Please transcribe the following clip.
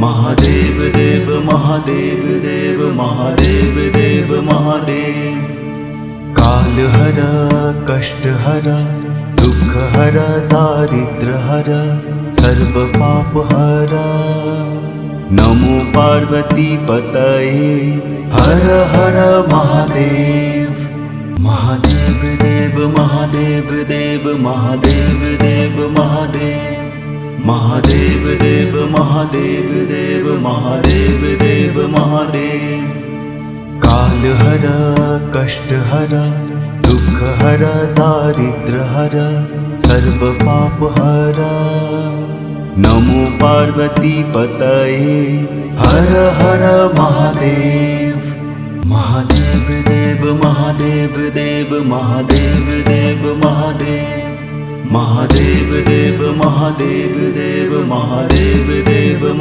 महादेव देव महादेव देव महादेव देव महादेव। काल हर कष्ट हर दुख हर दारिद्र हर सर्व पाप हर। नमो पार्वती पतये हर हर महादेव। महादेव देव महादेव देव महादेव देव महादेव। महादेव देव महादेव देव महादेव देव महादेव। काल हर कष्ट हर दुख हर दारिद्र हर सर्व पाप हर। नमो पार्वती पतये हर हर महादेव। महादेव देव महादेव देव महादेव देव महादेव। महादेव देव महादेव देव महादेव देव।